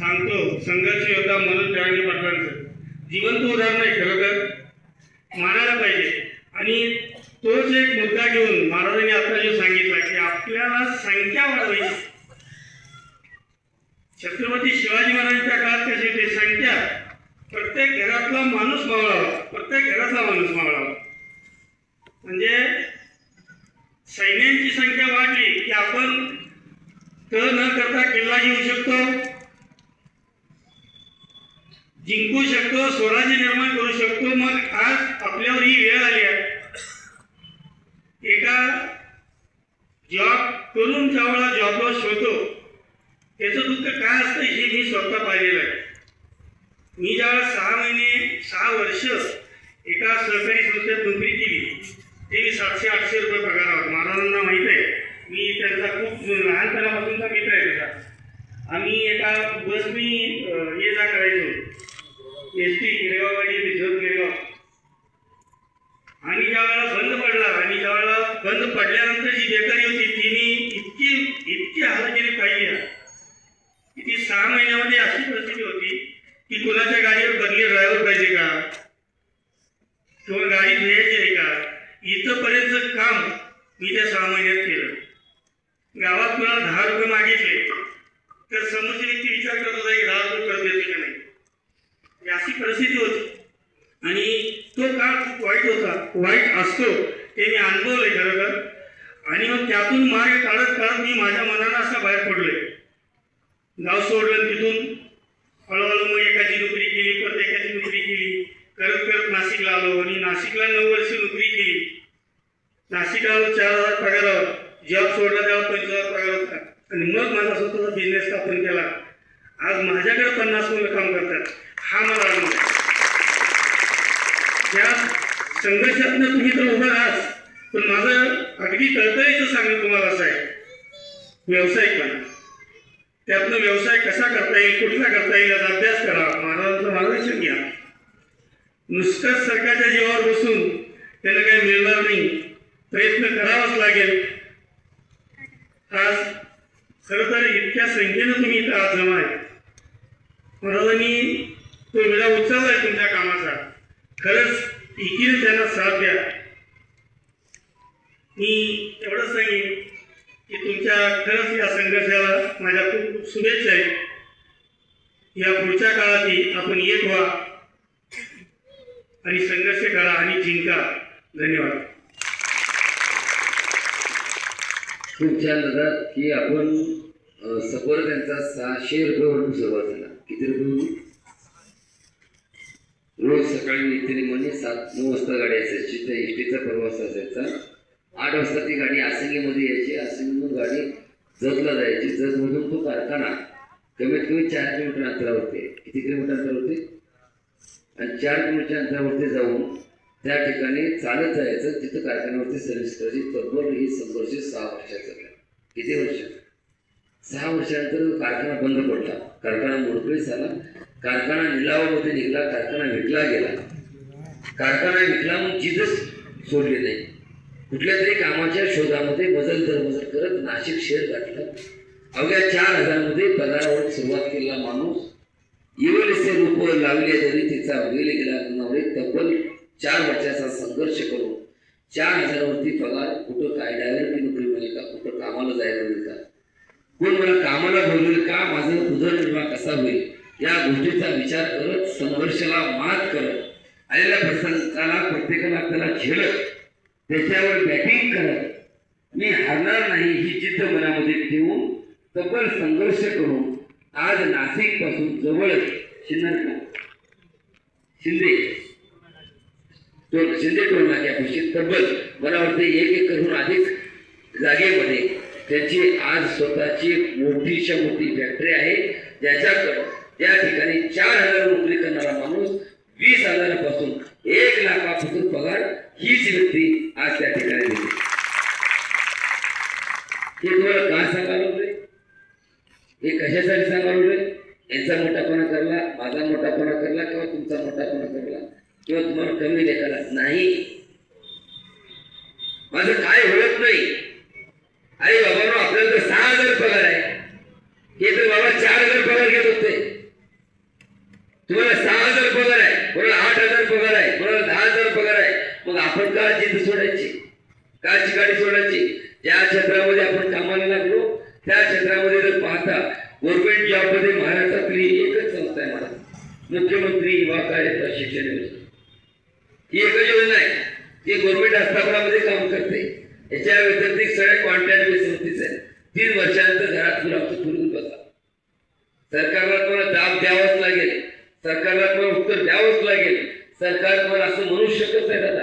सांगतो, संघर्ष योद्धा मनोज जरांगे पाटलांचं जिवंत उदाहरण आहे, खरं तर मानायला पाहिजे. आणि तोच एक मुद्दा घेऊन महाराजांनी आता जो सांगितला की आपल्याला संख्या वाढवायची. छत्रपती शिवाजी महाराजांच्या काळात कशी होती संख्या, प्रत्येक घरातला माणूस मावळावा, प्रत्येक घरातला माणूस मावळावा. म्हणजे सैन्यांची संख्या वाढली की आपण तह न करता किल्ला घेऊ शकतो, जिंकू शकतो, स्वराज्य निर्माण करू शकतो. मग आज आपल्यावर ही वेळ आली आहे. एका जॉब करून ज्यावेळेला जॉबला शोधतो त्याचं दुःख काय असतं हे मी स्वतः पाहिलेलं आहे. मी ज्यावेळेला 6 महिने 6 वर्ष एका सहकारी संस्थेत नोकरी केली, ते 700-800 रुपये पगार आहोत. महाराजांना माहीत आहे, मी त्यांचा खूप लहानपणापासूनचा मित्र आहे त्याचा. आम्ही एका बसनी ये जा करायचो, ST गिरेगाववाडी रिझर्व गिरेगाव. आणि ज्यावेळेला बंद पडला आणि ज्यावेळेला बंद पडल्यानंतर जी बेकारी होती तिने इतकी हालत पाहिली की ती 6 महिन्यामध्ये अशी परिस्थिती होती की कुणाच्या गाडीवर बदली ड्रायव्हर पाहिजे का किंवा गाडी धुयायची आहे का, इथंपर्यंत काम मी त्या 6 महिन्यात केलं. गावात कुणाला 10 रुपये मागितले तर समोरची व्यक्ती विचार करत होता की 10 रुपये परत देतो की नाही, अशी परिस्थिती होती. आणि तो काळ खूप वाईट होता, वाईट असतो ते मी अनुभवलंय खरं तर. आणि मग त्यातून मार्ग काढत काढत मी माझ्या मनाला असं बाहेर पडलोय. गाव सोडलं, तिथून हळूहळू मग एकाची नोकरी केली, प्रत्येकाची नोकरी केली, करत करत नाशिकला आलो. आणि नाशिकला 9 वर्ष नोकरी केली. नाशिकला 4,000 पगारावर, जॉब सोडला तेव्हा 5,000 पगार होता. आणि मग माझा स्वतःचा बिझनेस स्थापन केला. आज माझ्याकडे 50 मुलं काम करतात. हा मला अनुभव आहे. त्या संघर्षातनं तुम्ही तर उभं आहात, पण माझं अगदी कळकळीचं सांगणं तुम्हाला असं आहे, व्यावसायिकपणा. त्यातनं व्यवसाय कसा करता येईल, कुठला करता येईल याचा अभ्यास करा, महाराजांचं मार्गदर्शन घ्या. नुसतंच सरकारच्या जीवावर बसून त्याला काही मिळणार नाही, प्रयत्न करावाच लागेल. आज खरं तर इतक्या संख्येनं तुम्ही इथं आज जमा आहे. महाराजांनी तो विडा उचललाय तुमच्या कामाचा. खरंच एकीने त्यांना साथ द्या. मी एवढंच सांगेन की तुमच्या खरंच या संघर्षाला माझ्या खूप खूप शुभेच्छा आहेत. या पुढच्या काळातही आपण एक व्हा आणि संघर्ष करा आणि जिंका. धन्यवाद. खूप छान दादा की आपण सफर त्यांचा 600 रुपयावरून सुरुवात झाला. किती रुपये? रोज सकाळी निघते म्हणजे 7-9 वाजता गाडी असायची, त्या एसटीचा प्रवास असायचा. 8 वाजता ती गाडी आसंगीमध्ये यायची, आसंगीमधून गाडी जतला जायची, जतमधून तो कारखाना कमीत कमी 4 किलोमीटर अंतरावरती. किती किलोमीटर अंतरावरती? आणि 4 किलोमीटर अंतरावरती जाऊन त्या ठिकाणी चालत जायचं, तिथं कारखान्यावरती सर्व्हिस करायची. तब्बल ही संघर्ष 6 वर्षाचा. किती वर्ष? 6 वर्षानंतर कारखाना बंद पडला, कारखाना मोडकळीस आला, कारखाना निलावामध्ये निघाला, कारखाना विकला गेला. कारखाना विकला मग जिथंच सोडले नाही, कुठल्या तरी कामाच्या शोधामध्ये मजल दरमजल करत नाशिक शहर गाठलं. अवघ्या 4,000 मध्ये पगारावर सुरुवात केलेला माणूस इवलेसे रूप लावले तरी तिचा वेळ गेला नवरे. तब्बल 4 वर्षाचा संघर्ष करून 4,000 वरती पगार. कुठं काय ड्रायव्हरची नोकरी मिळेल का, कुठं कामाला जायला मिळेल का, कोण मला कामाला बोलवेल का, माझं उदरनिर्वाह कसा होईल, या गोष्टीचा विचार करत संघर्षाला मात करत आलेल्या प्रसंगाला प्रत्येकाला आपल्याला झेलत त्याच्यावर बॅटिंग करत मी हारणार नाही ही जिद्द मनामध्ये ठेवून तब्बल संघर्ष करून आज नाशिक पासून जवळच शिंदे टोल नाक्यापाशी तब्बल मला वाटतं 1 एकरहून अधिक जागेमध्ये त्याची आज स्वतःची मोठीच्या मोठी फॅक्टरी आहे, ज्याच्याकडे त्या ठिकाणी 4,000 नोकरी करणारा माणूस 20,000 पासून 1 लाखापासून पगार हीच व्यक्ती आज त्या ठिकाणी देते. हे तुम्हाला काय सांगायला लागले, हे कशासाठी सांगायला लागले? यांचा मोठापणा करला, माझा मोठापणा करला किंवा तुमचा मोठापणा करला किंवा तुम्हाला कमी लेखाला नाही. माझं काय होत नाही. अरे बाबा आपल्याला तर 6,000 पगार आहे, हे तर बाबा 4,000 पगार घेत होते. तुम्हाला 6,000 पगार आहे, कोणाला 8,000 पगार आहे, कोणाला 10,000 पगार आहे. मग आपण का जिद्द सोडायची, का चिकाटी सोडायची? ज्या क्षेत्रामध्ये आपण कामाला लागलो त्या क्षेत्रामध्ये जर पाहता गव्हर्नमेंट जॉब मध्ये महाराष्ट्रातली एकच संस्था आहे, मला मुख्यमंत्री युवा कार्य प्रशिक्षण योजना. ही एकच योजना आहे जी गव्हर्नमेंट आस्थापनामध्ये काम करते. याच्या व्यतिरिक्त सगळे कॉन्ट्रॅक्ट बेस संस्थेच आहे. 3 वर्षानंतर घरात मुलाचं फिरून बसा. सरकारला तुम्हाला दाब द्यावाच लागेल, सरकारला तुम्हाला उत्तर द्यावंच लागेल. सरकार तुम्हाला असं म्हणू शकत नाही दादा